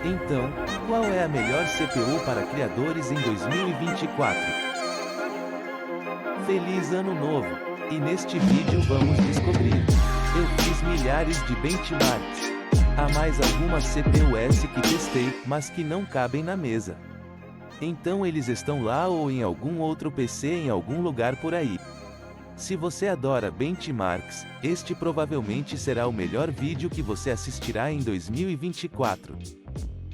Então, qual é a melhor CPU para criadores em 2024? Feliz Ano Novo! E neste vídeo vamos descobrir. Eu fiz milhares de benchmarks. Há mais algumas CPUs que testei, mas que não cabem na mesa. Então eles estão lá ou em algum outro PC em algum lugar por aí. Se você adora benchmarks, este provavelmente será o melhor vídeo que você assistirá em 2024.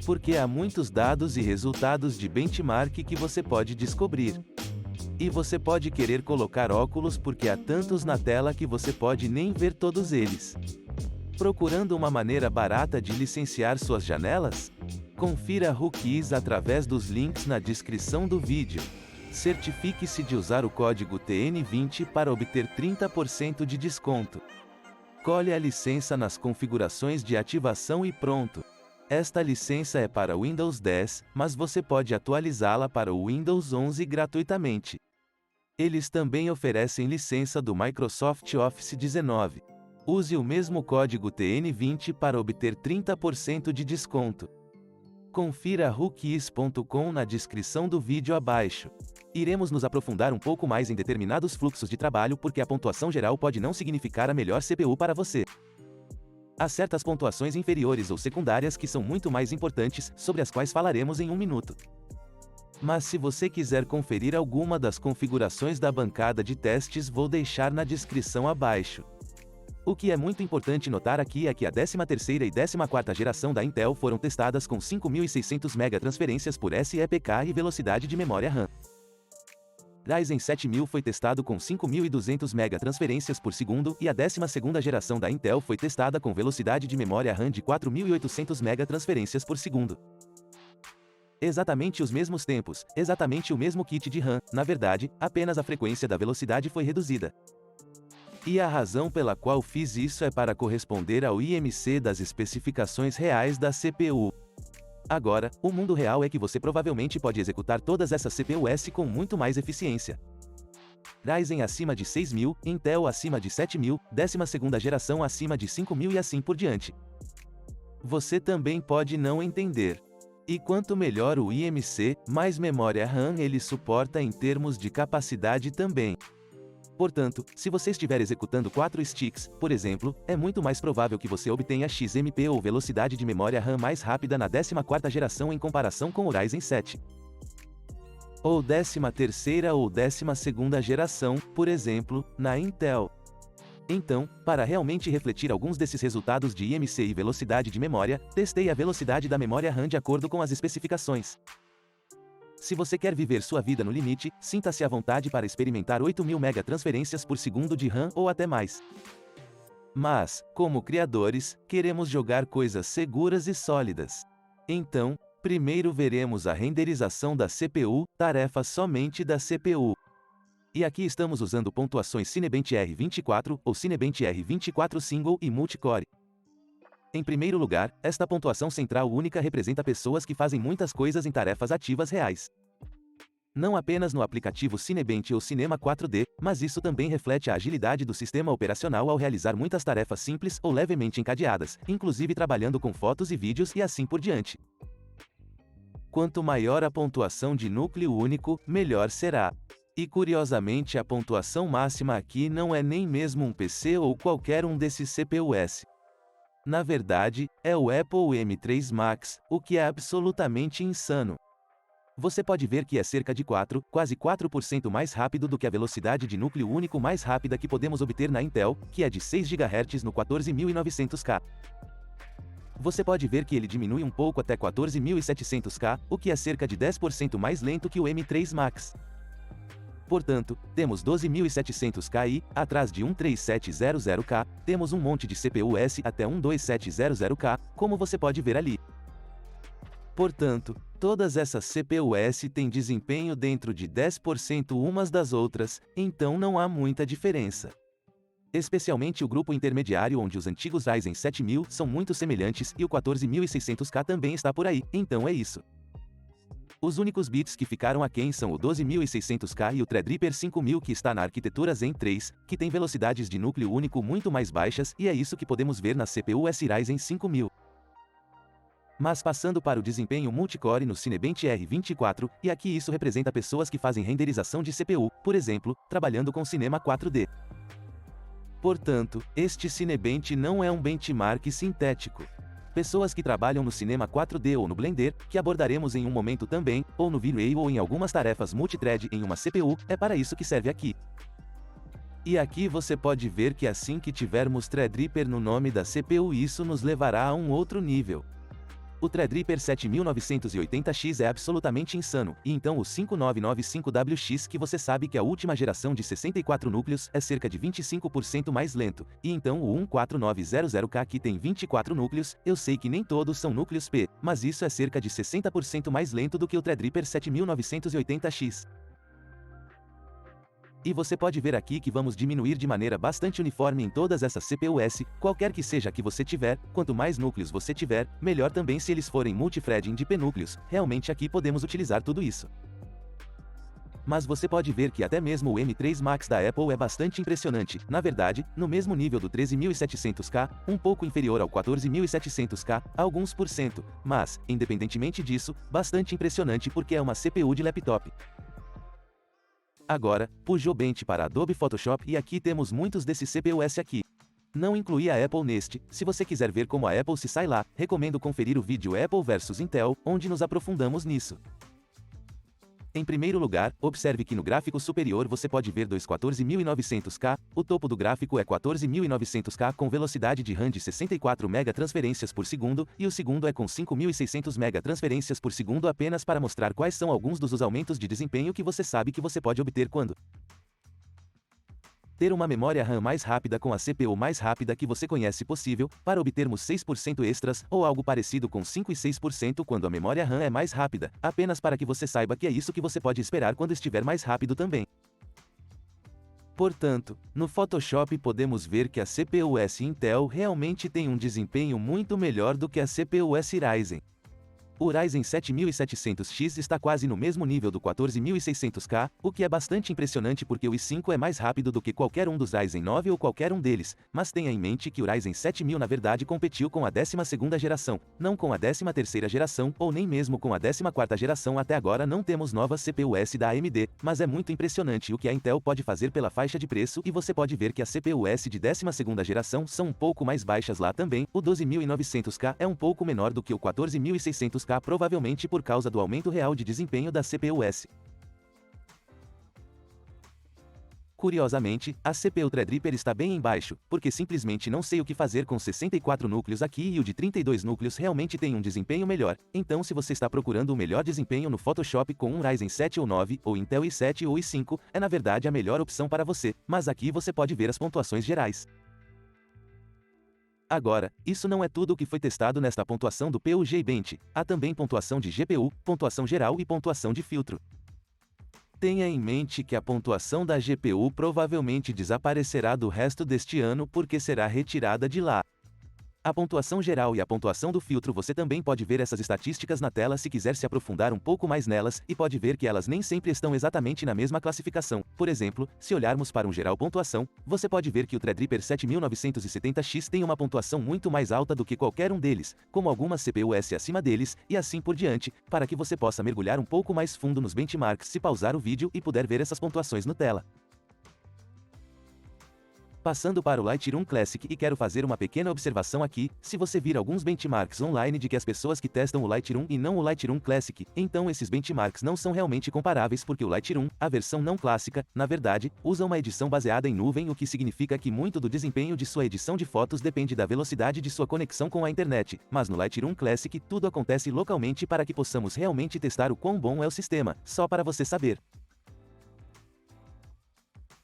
Porque há muitos dados e resultados de benchmark que você pode descobrir. E você pode querer colocar óculos porque há tantos na tela que você pode nem ver todos eles. Procurando uma maneira barata de licenciar suas janelas? Confira Rookies através dos links na descrição do vídeo. Certifique-se de usar o código TN20 para obter 30% de desconto. Colhe a licença nas configurações de ativação e pronto. Esta licença é para Windows 10, mas você pode atualizá-la para o Windows 11 gratuitamente. Eles também oferecem licença do Microsoft Office 19. Use o mesmo código TN20 para obter 30% de desconto. Confira rookies.com na descrição do vídeo abaixo. Iremos nos aprofundar um pouco mais em determinados fluxos de trabalho porque a pontuação geral pode não significar a melhor CPU para você. Há certas pontuações inferiores ou secundárias que são muito mais importantes, sobre as quais falaremos em um minuto. Mas se você quiser conferir alguma das configurações da bancada de testes, vou deixar na descrição abaixo. O que é muito importante notar aqui é que a 13ª e 14ª geração da Intel foram testadas com 5.600 MB transferências por SEPK e velocidade de memória RAM. Ryzen 7000 foi testado com 5.200 MB transferências por segundo e a 12ª geração da Intel foi testada com velocidade de memória RAM de 4.800 MB transferências por segundo. Exatamente os mesmos tempos, exatamente o mesmo kit de RAM, na verdade, apenas a frequência da velocidade foi reduzida. E a razão pela qual fiz isso é para corresponder ao IMC das especificações reais da CPU. Agora, o mundo real é que você provavelmente pode executar todas essas CPUs com muito mais eficiência. Ryzen acima de 6.000, Intel acima de 7.000, 12ª geração acima de 5.000 e assim por diante. Você também pode não entender. E quanto melhor o IMC, mais memória RAM ele suporta em termos de capacidade também. Portanto, se você estiver executando 4 sticks, por exemplo, é muito mais provável que você obtenha XMP ou velocidade de memória RAM mais rápida na 14ª geração em comparação com o Ryzen 7. Ou 13ª ou 12ª geração, por exemplo, na Intel. Então, para realmente refletir alguns desses resultados de IMC e velocidade de memória, testei a velocidade da memória RAM de acordo com as especificações. Se você quer viver sua vida no limite, sinta-se à vontade para experimentar 8.000 MB transferências por segundo de RAM ou até mais. Mas, como criadores, queremos jogar coisas seguras e sólidas. Então, primeiro veremos a renderização da CPU, tarefa somente da CPU. E aqui estamos usando pontuações Cinebench R24 ou Cinebench R24 Single e Multicore. Em primeiro lugar, esta pontuação central única representa pessoas que fazem muitas coisas em tarefas ativas reais. Não apenas no aplicativo Cinebench ou Cinema 4D, mas isso também reflete a agilidade do sistema operacional ao realizar muitas tarefas simples ou levemente encadeadas, inclusive trabalhando com fotos e vídeos e assim por diante. Quanto maior a pontuação de núcleo único, melhor será. E curiosamente a pontuação máxima aqui não é nem mesmo um PC ou qualquer um desses CPUs. Na verdade, é o Apple M3 Max, o que é absolutamente insano. Você pode ver que é cerca de quase 4% mais rápido do que a velocidade de núcleo único mais rápida que podemos obter na Intel, que é de 6 GHz no 14.900K. Você pode ver que ele diminui um pouco até 14.700K, o que é cerca de 10% mais lento que o M3 Max. Portanto, temos 12.700K e, atrás de 13700K, temos um monte de CPUs até 12700K, como você pode ver ali. Portanto, todas essas CPUs têm desempenho dentro de 10% umas das outras, então não há muita diferença. Especialmente o grupo intermediário onde os antigos Ryzen 7000 são muito semelhantes e o 14.600K também está por aí, então é isso. Os únicos bits que ficaram aquém são o 12.600K e o Threadripper 5000 que está na arquitetura Zen 3, que tem velocidades de núcleo único muito mais baixas e é isso que podemos ver na CPU Ryzen 5000. Mas passando para o desempenho multicore no Cinebench R24, e aqui isso representa pessoas que fazem renderização de CPU, por exemplo, trabalhando com cinema 4D. Portanto, este Cinebench não é um benchmark sintético. Pessoas que trabalham no cinema 4D ou no Blender, que abordaremos em um momento também, ou no V-Ray ou em algumas tarefas multithread em uma CPU, é para isso que serve aqui. E aqui você pode ver que assim que tivermos Threadripper no nome da CPU, isso nos levará a um outro nível. O Threadripper 7980X é absolutamente insano, e então o 5995WX, que você sabe que a última geração de 64 núcleos é cerca de 25% mais lento, e então o 14900K que tem 24 núcleos, eu sei que nem todos são núcleos P, mas isso é cerca de 60% mais lento do que o Threadripper 7980X. E você pode ver aqui que vamos diminuir de maneira bastante uniforme em todas essas CPUs, qualquer que seja a que você tiver, quanto mais núcleos você tiver, melhor também se eles forem multithreading de P núcleos, realmente aqui podemos utilizar tudo isso. Mas você pode ver que até mesmo o M3 Max da Apple é bastante impressionante, na verdade, no mesmo nível do 13700K, um pouco inferior ao 14700K, alguns por cento, mas, independentemente disso, bastante impressionante porque é uma CPU de laptop. Agora, puxou Bench para Adobe Photoshop e aqui temos muitos desses CPUs aqui. Não incluí a Apple neste, se você quiser ver como a Apple se sai lá, recomendo conferir o vídeo Apple vs Intel, onde nos aprofundamos nisso. Em primeiro lugar, observe que no gráfico superior você pode ver dois 14900K, o topo do gráfico é 14900K com velocidade de RAM de 64 MB transferências por segundo, e o segundo é com 5600 MB transferências por segundo apenas para mostrar quais são alguns dos aumentos de desempenho que você sabe que você pode obter quando ter uma memória RAM mais rápida com a CPU mais rápida que você conhece possível, para obtermos 6% extras, ou algo parecido com 5 e 6% quando a memória RAM é mais rápida, apenas para que você saiba que é isso que você pode esperar quando estiver mais rápido também. Portanto, no Photoshop podemos ver que a CPUs Intel realmente tem um desempenho muito melhor do que a CPUs Ryzen. O Ryzen 7700X está quase no mesmo nível do 14600K, o que é bastante impressionante porque o i5 é mais rápido do que qualquer um dos Ryzen 9 ou qualquer um deles, mas tenha em mente que o Ryzen 7000 na verdade competiu com a 12ª geração, não com a 13ª geração ou nem mesmo com a 14ª geração. Até agora não temos novas CPUs da AMD, mas é muito impressionante o que a Intel pode fazer pela faixa de preço e você pode ver que as CPUs de 12ª geração são um pouco mais baixas lá também. O 12900K é um pouco menor do que o 14600K, provavelmente por causa do aumento real de desempenho da CPUs. Curiosamente, a CPU Threadripper está bem embaixo, porque simplesmente não sei o que fazer com 64 núcleos aqui e o de 32 núcleos realmente tem um desempenho melhor. Então se você está procurando o melhor desempenho no Photoshop com um Ryzen 7 ou 9, ou Intel i7 ou i5, é na verdade a melhor opção para você, mas aqui você pode ver as pontuações gerais. Agora, isso não é tudo o que foi testado nesta pontuação do PUG Bench, há também pontuação de GPU, pontuação geral e pontuação de filtro. Tenha em mente que a pontuação da GPU provavelmente desaparecerá do resto deste ano porque será retirada de lá. A pontuação geral e a pontuação do filtro você também pode ver essas estatísticas na tela se quiser se aprofundar um pouco mais nelas, e pode ver que elas nem sempre estão exatamente na mesma classificação. Por exemplo, se olharmos para um geral pontuação, você pode ver que o Threadripper 7970X tem uma pontuação muito mais alta do que qualquer um deles, como algumas CPUs acima deles, e assim por diante, para que você possa mergulhar um pouco mais fundo nos benchmarks se pausar o vídeo e puder ver essas pontuações no tela. Passando para o Lightroom Classic, e quero fazer uma pequena observação aqui, se você vir alguns benchmarks online de que as pessoas que testam o Lightroom e não o Lightroom Classic, então esses benchmarks não são realmente comparáveis porque o Lightroom, a versão não clássica, na verdade, usa uma edição baseada em nuvem, o que significa que muito do desempenho de sua edição de fotos depende da velocidade de sua conexão com a internet, mas no Lightroom Classic tudo acontece localmente para que possamos realmente testar o quão bom é o sistema, só para você saber.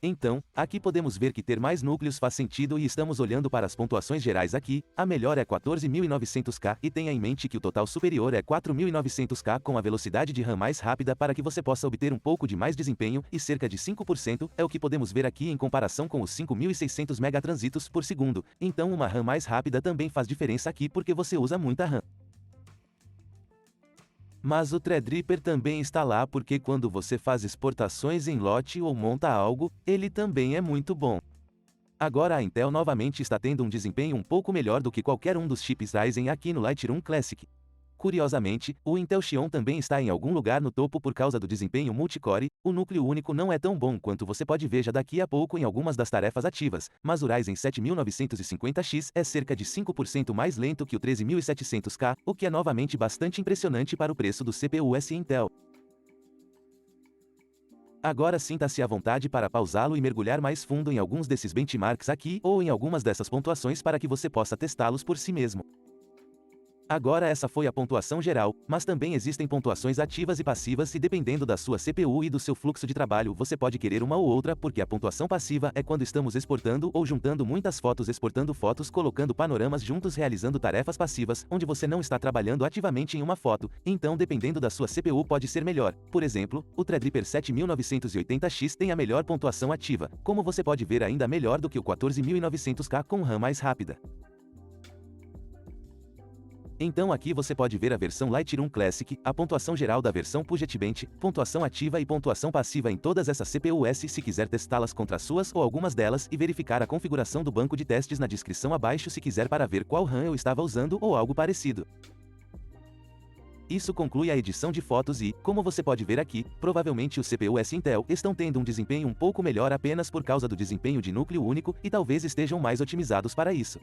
Então, aqui podemos ver que ter mais núcleos faz sentido e estamos olhando para as pontuações gerais aqui, a melhor é 14900K e tenha em mente que o total superior é 4900K com a velocidade de RAM mais rápida para que você possa obter um pouco de mais desempenho e cerca de 5% é o que podemos ver aqui em comparação com os 5600 MB transitos por segundo, então uma RAM mais rápida também faz diferença aqui porque você usa muita RAM. Mas o Threadripper também está lá porque quando você faz exportações em lote ou monta algo, ele também é muito bom. Agora a Intel novamente está tendo um desempenho um pouco melhor do que qualquer um dos chips Ryzen aqui no Lightroom Classic. Curiosamente, o Intel Xeon também está em algum lugar no topo por causa do desempenho multicore. O núcleo único não é tão bom quanto você pode ver já daqui a pouco em algumas das tarefas ativas, mas o Ryzen 7950X é cerca de 5% mais lento que o 13700K, o que é novamente bastante impressionante para o preço do CPU-S Intel. Agora sinta-se à vontade para pausá-lo e mergulhar mais fundo em alguns desses benchmarks aqui ou em algumas dessas pontuações para que você possa testá-los por si mesmo. Agora essa foi a pontuação geral, mas também existem pontuações ativas e passivas e dependendo da sua CPU e do seu fluxo de trabalho você pode querer uma ou outra porque a pontuação passiva é quando estamos exportando ou juntando muitas fotos, exportando fotos, colocando panoramas juntos, realizando tarefas passivas, onde você não está trabalhando ativamente em uma foto, então dependendo da sua CPU pode ser melhor. Por exemplo, o Threadripper 7980X tem a melhor pontuação ativa, como você pode ver ainda melhor do que o 14900K com RAM mais rápida. Então aqui você pode ver a versão Lightroom Classic, a pontuação geral da versão Puget Bench, pontuação ativa e pontuação passiva em todas essas CPU-S se quiser testá-las contra suas ou algumas delas e verificar a configuração do banco de testes na descrição abaixo se quiser para ver qual RAM eu estava usando ou algo parecido. Isso conclui a edição de fotos e, como você pode ver aqui, provavelmente os CPU-S Intel estão tendo um desempenho um pouco melhor apenas por causa do desempenho de núcleo único e talvez estejam mais otimizados para isso.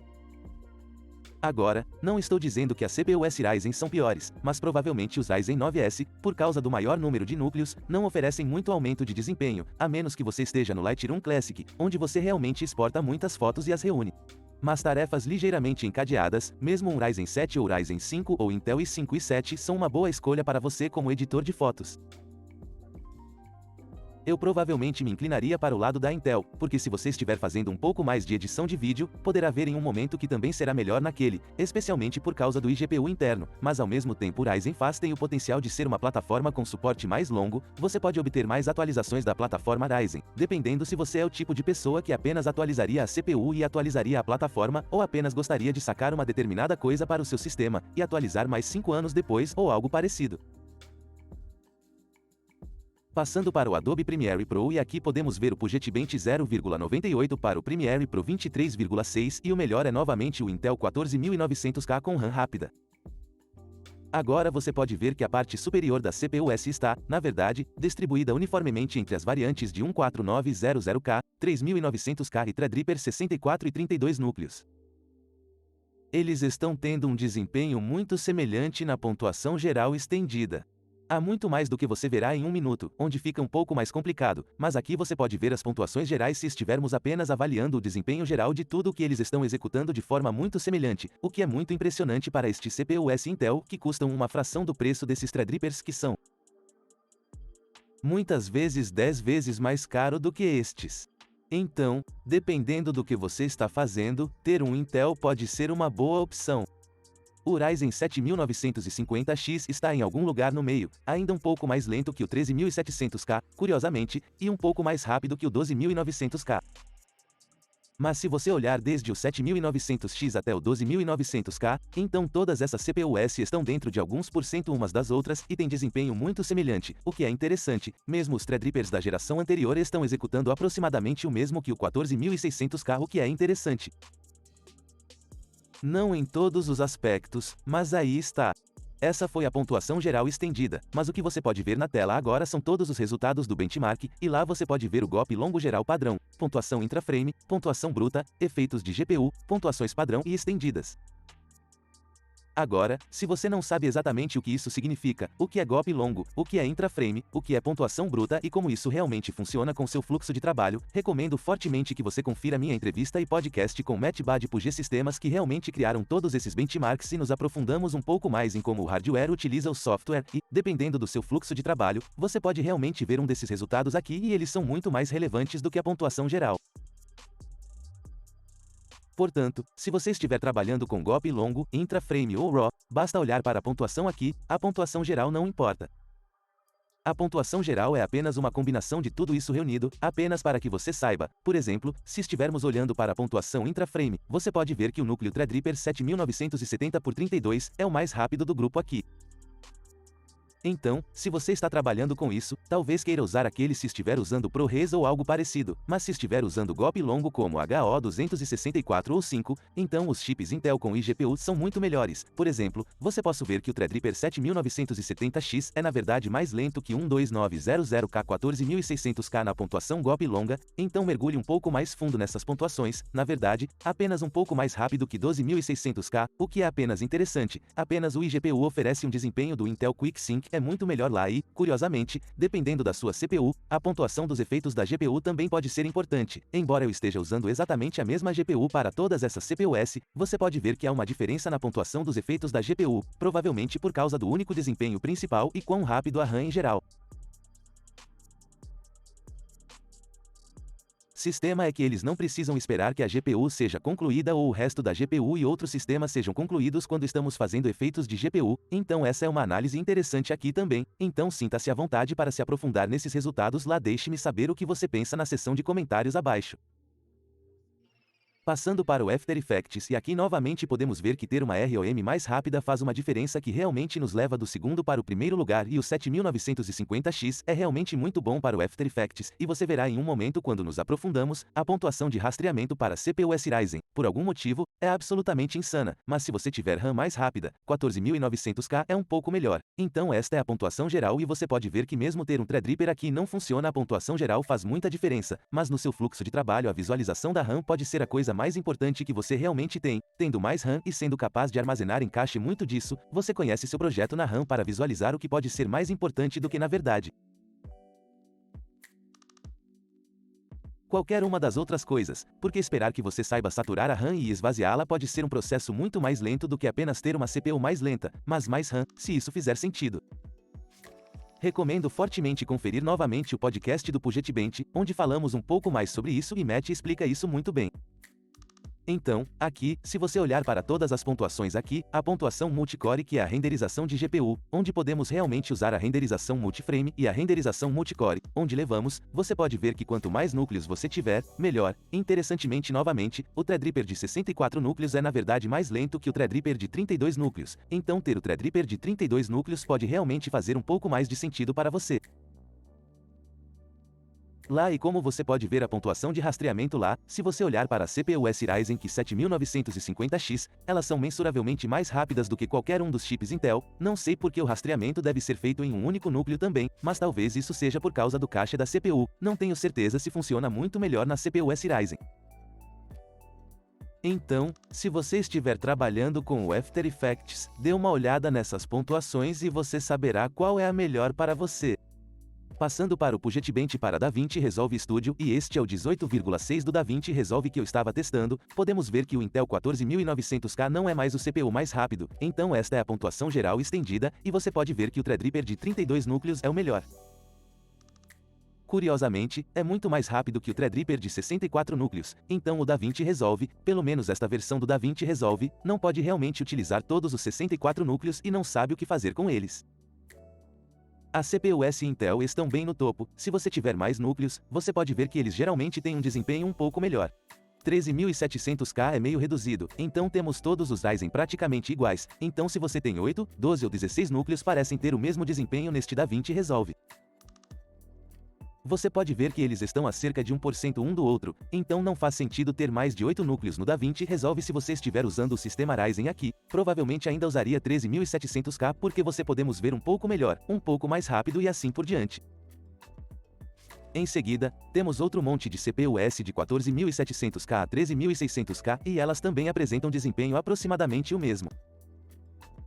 Agora, não estou dizendo que as CPU-S Ryzen são piores, mas provavelmente os Ryzen 9S, por causa do maior número de núcleos, não oferecem muito aumento de desempenho, a menos que você esteja no Lightroom Classic, onde você realmente exporta muitas fotos e as reúne. Mas tarefas ligeiramente encadeadas, mesmo um Ryzen 7 ou Ryzen 5 ou Intel i5 e 7 são uma boa escolha para você como editor de fotos. Eu provavelmente me inclinaria para o lado da Intel, porque se você estiver fazendo um pouco mais de edição de vídeo, poderá ver em um momento que também será melhor naquele, especialmente por causa do iGPU interno, mas ao mesmo tempo o Ryzen Fast tem o potencial de ser uma plataforma com suporte mais longo, você pode obter mais atualizações da plataforma Ryzen, dependendo se você é o tipo de pessoa que apenas atualizaria a CPU e atualizaria a plataforma, ou apenas gostaria de sacar uma determinada coisa para o seu sistema, e atualizar mais 5 anos depois ou algo parecido. Passando para o Adobe Premiere Pro e aqui podemos ver o Puget Bench 0,98 para o Premiere Pro 23,6 e o melhor é novamente o Intel 14900K com RAM rápida. Agora você pode ver que a parte superior da CPU-S está, na verdade, distribuída uniformemente entre as variantes de 14900K, 3900K e Threadripper 64 e 32 núcleos. Eles estão tendo um desempenho muito semelhante na pontuação geral estendida. Há muito mais do que você verá em um minuto, onde fica um pouco mais complicado, mas aqui você pode ver as pontuações gerais se estivermos apenas avaliando o desempenho geral de tudo o que eles estão executando de forma muito semelhante, o que é muito impressionante para este CPU-S Intel, que custam uma fração do preço desses Threadrippers que são muitas vezes 10 vezes mais caro do que estes. Então, dependendo do que você está fazendo, ter um Intel pode ser uma boa opção. O Ryzen 7950X está em algum lugar no meio, ainda um pouco mais lento que o 13700K, curiosamente, e um pouco mais rápido que o 12900K. Mas se você olhar desde o 7900X até o 12900K, então todas essas CPU-S estão dentro de alguns por cento umas das outras e têm desempenho muito semelhante, o que é interessante, mesmo os Threadrippers da geração anterior estão executando aproximadamente o mesmo que o 14600K, o que é interessante. Não em todos os aspectos, mas aí está. Essa foi a pontuação geral estendida, mas o que você pode ver na tela agora são todos os resultados do benchmark, e lá você pode ver o GOP longo geral padrão, pontuação intraframe, pontuação bruta, efeitos de GPU, pontuações padrão e estendidas. Agora, se você não sabe exatamente o que isso significa, o que é GOP longo, o que é intraframe, o que é pontuação bruta e como isso realmente funciona com seu fluxo de trabalho, recomendo fortemente que você confira minha entrevista e podcast com Matt Bad e G Sistemas que realmente criaram todos esses benchmarks e nos aprofundamos um pouco mais em como o hardware utiliza o software e, dependendo do seu fluxo de trabalho, você pode realmente ver um desses resultados aqui e eles são muito mais relevantes do que a pontuação geral. Portanto, se você estiver trabalhando com GOP longo, intraframe ou RAW, basta olhar para a pontuação aqui, a pontuação geral não importa. A pontuação geral é apenas uma combinação de tudo isso reunido, apenas para que você saiba. Por exemplo, se estivermos olhando para a pontuação intraframe, você pode ver que o núcleo Threadripper 7970x32 é o mais rápido do grupo aqui. Então, se você está trabalhando com isso, talvez queira usar aquele se estiver usando ProRes ou algo parecido, mas se estiver usando GOP longo como HO264 ou 5, então os chips Intel com iGPU são muito melhores. Por exemplo, você pode ver que o Threadripper 7970X é na verdade mais lento que um 2900K 14600K na pontuação GOP longa, então mergulhe um pouco mais fundo nessas pontuações, na verdade, apenas um pouco mais rápido que 12600K, o que é apenas interessante, apenas o iGPU oferece um desempenho do Intel QuickSync é muito melhor lá e, curiosamente, dependendo da sua CPU, a pontuação dos efeitos da GPU também pode ser importante. Embora eu esteja usando exatamente a mesma GPU para todas essas CPUs, você pode ver que há uma diferença na pontuação dos efeitos da GPU, provavelmente por causa do único desempenho principal e quão rápido a RAM em geral. Sistema é que eles não precisam esperar que a GPU seja concluída ou o resto da GPU e outros sistemas sejam concluídos quando estamos fazendo efeitos de GPU, então essa é uma análise interessante aqui também, então sinta-se à vontade para se aprofundar nesses resultados lá, deixe-me saber o que você pensa na seção de comentários abaixo. Passando para o After Effects, e aqui novamente podemos ver que ter uma ROM mais rápida faz uma diferença que realmente nos leva do segundo para o primeiro lugar, e o 7950X é realmente muito bom para o After Effects, e você verá em um momento quando nos aprofundamos, a pontuação de rastreamento para CPUs Ryzen, por algum motivo, é absolutamente insana, mas se você tiver RAM mais rápida, 14900K é um pouco melhor. Então esta é a pontuação geral e você pode ver que mesmo ter um Threadripper aqui não funciona, a pontuação geral faz muita diferença, mas no seu fluxo de trabalho a visualização da RAM pode ser a coisa mais importante que você realmente tem. Tendo mais RAM e sendo capaz de armazenar em cache muito disso, você conhece seu projeto na RAM para visualizar o que pode ser mais importante do que na verdade qualquer uma das outras coisas, porque esperar que você saiba saturar a RAM e esvaziá-la pode ser um processo muito mais lento do que apenas ter uma CPU mais lenta, mas mais RAM, se isso fizer sentido. Recomendo fortemente conferir novamente o podcast do PugetBench, onde falamos um pouco mais sobre isso e Matt explica isso muito bem. Então, aqui, se você olhar para todas as pontuações aqui, a pontuação multicore que é a renderização de GPU, onde podemos realmente usar a renderização multiframe e a renderização multicore, onde levamos, você pode ver que quanto mais núcleos você tiver, melhor. Interessantemente novamente, o Threadripper de 64 núcleos é na verdade mais lento que o Threadripper de 32 núcleos, então ter o Threadripper de 32 núcleos pode realmente fazer um pouco mais de sentido para você. Lá, e como você pode ver a pontuação de rastreamento lá, se você olhar para a CPUs Ryzen que 7950X, elas são mensuravelmente mais rápidas do que qualquer um dos chips Intel. Não sei por que o rastreamento deve ser feito em um único núcleo também, mas talvez isso seja por causa do cache da CPU, não tenho certeza se funciona muito melhor na CPUs Ryzen. Então, se você estiver trabalhando com o After Effects, dê uma olhada nessas pontuações e você saberá qual é a melhor para você. Passando para o PugetBench para DaVinci Resolve Studio, e este é o 18,6 do DaVinci Resolve que eu estava testando, podemos ver que o Intel 14900K não é mais o CPU mais rápido, então esta é a pontuação geral estendida, e você pode ver que o Threadripper de 32 núcleos é o melhor. Curiosamente, é muito mais rápido que o Threadripper de 64 núcleos, então o DaVinci Resolve, pelo menos esta versão do DaVinci Resolve, não pode realmente utilizar todos os 64 núcleos e não sabe o que fazer com eles. As CPUs Intel estão bem no topo, se você tiver mais núcleos, você pode ver que eles geralmente têm um desempenho um pouco melhor. 13700K é meio reduzido, então temos todos os Ryzen praticamente iguais, então se você tem 8, 12 ou 16 núcleos parecem ter o mesmo desempenho neste DaVinci Resolve. Você pode ver que eles estão a cerca de 1% um do outro, então não faz sentido ter mais de 8 núcleos no DaVinci Resolve se você estiver usando o sistema Ryzen aqui, provavelmente ainda usaria 13700K porque você podemos ver um pouco melhor, um pouco mais rápido e assim por diante. Em seguida, temos outro monte de CPUs de 14700K a 13600K e elas também apresentam desempenho aproximadamente o mesmo.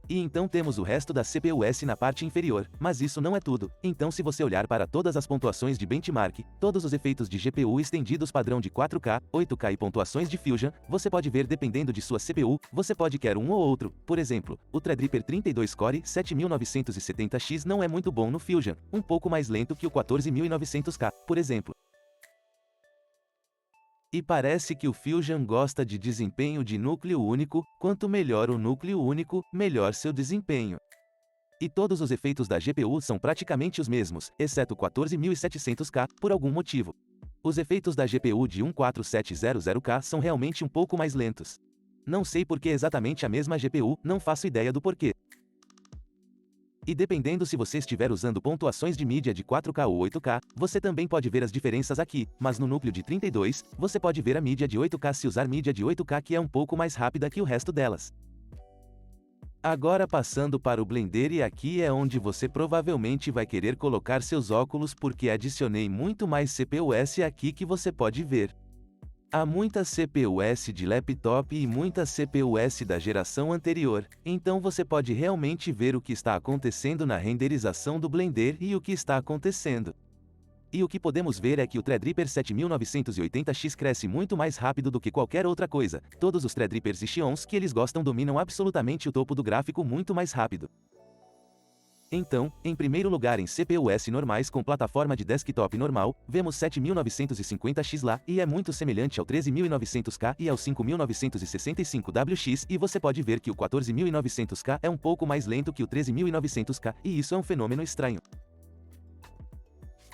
E então temos o resto da CPUs na parte inferior, mas isso não é tudo. Então se você olhar para todas as pontuações de benchmark, todos os efeitos de GPU estendidos padrão de 4K, 8K e pontuações de Fusion, você pode ver dependendo de sua CPU, você pode querer um ou outro. Por exemplo, o Threadripper 32 Core 7970X não é muito bom no Fusion, um pouco mais lento que o 14900K, por exemplo. E parece que o Fusion gosta de desempenho de núcleo único, quanto melhor o núcleo único, melhor seu desempenho. E todos os efeitos da GPU são praticamente os mesmos, exceto 14700K, por algum motivo. Os efeitos da GPU de 14700K são realmente um pouco mais lentos. Não sei por que exatamente a mesma GPU, não faço ideia do porquê. E dependendo se você estiver usando pontuações de mídia de 4K ou 8K, você também pode ver as diferenças aqui, mas no núcleo de 32, você pode ver a mídia de 8K se usar mídia de 8K, que é um pouco mais rápida que o resto delas. Agora passando para o Blender, e aqui é onde você provavelmente vai querer colocar seus óculos, porque adicionei muito mais CPUs aqui que você pode ver. Há muitas CPUs de laptop e muitas CPUs da geração anterior, então você pode realmente ver o que está acontecendo na renderização do Blender e o que está acontecendo. E o que podemos ver é que o Threadripper 7980X cresce muito mais rápido do que qualquer outra coisa. Todos os Threadrippers e Xeons que eles gostam dominam absolutamente o topo do gráfico muito mais rápido. Então, em primeiro lugar, em CPUs normais com plataforma de desktop normal, vemos 7950X lá, e é muito semelhante ao 13900K e ao 5965WX, e você pode ver que o 14900K é um pouco mais lento que o 13900K, e isso é um fenômeno estranho.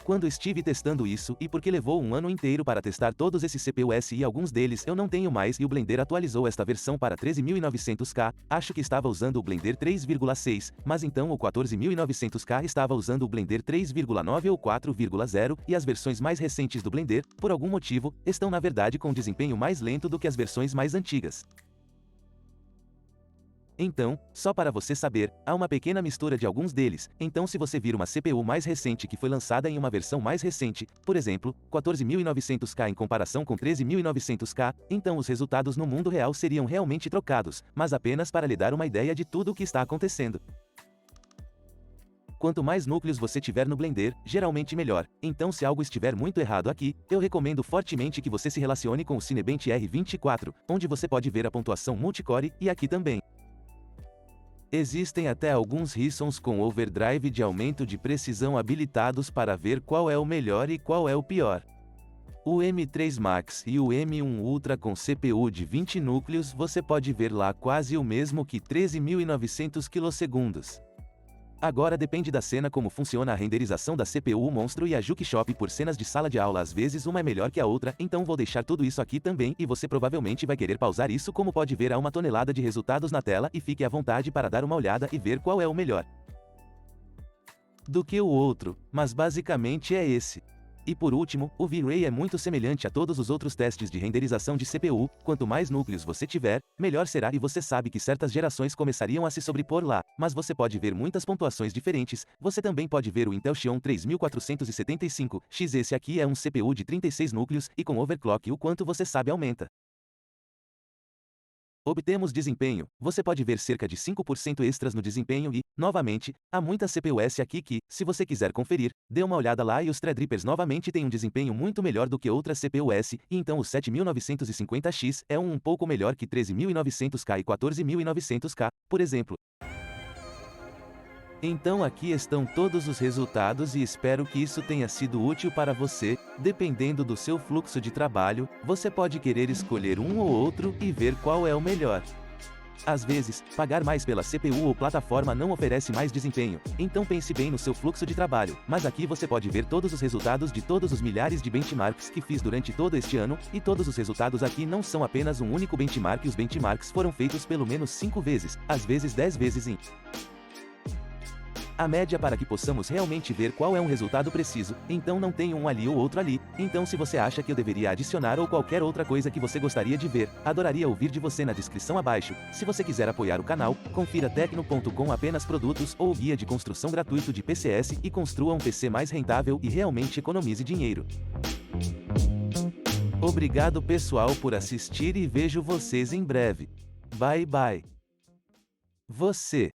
Quando estive testando isso, e porque levou um ano inteiro para testar todos esses CPUs e alguns deles eu não tenho mais, e o Blender atualizou esta versão para 13900K, acho que estava usando o Blender 3,6, mas então o 14900K estava usando o Blender 3,9 ou 4,0, e as versões mais recentes do Blender, por algum motivo, estão na verdade com desempenho mais lento do que as versões mais antigas. Então, só para você saber, há uma pequena mistura de alguns deles, então se você vir uma CPU mais recente que foi lançada em uma versão mais recente, por exemplo, 14900K em comparação com 13900K, então os resultados no mundo real seriam realmente trocados, mas apenas para lhe dar uma ideia de tudo o que está acontecendo. Quanto mais núcleos você tiver no Blender, geralmente melhor. Então se algo estiver muito errado aqui, eu recomendo fortemente que você se relacione com o Cinebench R24, onde você pode ver a pontuação multicore, e aqui também. Existem até alguns Risons com overdrive de aumento de precisão habilitados para ver qual é o melhor e qual é o pior. O M3 Max e o M1 Ultra com CPU de 20 núcleos você pode ver lá quase o mesmo que 13.900 kS. Agora depende da cena como funciona a renderização da CPU o monstro e a Juke-Shop por cenas de sala de aula, às vezes uma é melhor que a outra, então vou deixar tudo isso aqui também e você provavelmente vai querer pausar isso, como pode ver há uma tonelada de resultados na tela, e fique à vontade para dar uma olhada e ver qual é o melhor do que o outro, mas basicamente é esse. E por último, o V-Ray é muito semelhante a todos os outros testes de renderização de CPU, quanto mais núcleos você tiver, melhor será, e você sabe que certas gerações começariam a se sobrepor lá, mas você pode ver muitas pontuações diferentes. Você também pode ver o Intel Xeon 3475X, esse aqui é um CPU de 36 núcleos, e com overclock o quanto você sabe aumenta. Obtemos desempenho, você pode ver cerca de 5% extras no desempenho e, novamente, há muitas CPUs aqui que, se você quiser conferir, dê uma olhada lá, e os Threadrippers novamente têm um desempenho muito melhor do que outras CPUs, e então o 7950X é um pouco melhor que 13900K e 14900K, por exemplo. Então aqui estão todos os resultados e espero que isso tenha sido útil para você. Dependendo do seu fluxo de trabalho, você pode querer escolher um ou outro e ver qual é o melhor. Às vezes, pagar mais pela CPU ou plataforma não oferece mais desempenho, então pense bem no seu fluxo de trabalho, mas aqui você pode ver todos os resultados de todos os milhares de benchmarks que fiz durante todo este ano, e todos os resultados aqui não são apenas um único benchmark, os benchmarks foram feitos pelo menos 5 vezes, às vezes 10 vezes em a média, para que possamos realmente ver qual é um resultado preciso. Então não tem um ali ou outro ali. Então se você acha que eu deveria adicionar ou qualquer outra coisa que você gostaria de ver, adoraria ouvir de você na descrição abaixo. Se você quiser apoiar o canal, confira tecno.com, apenas produtos ou guia de construção gratuito de PCS, e construa um PC mais rentável e realmente economize dinheiro. Obrigado pessoal por assistir e vejo vocês em breve. Bye bye. Você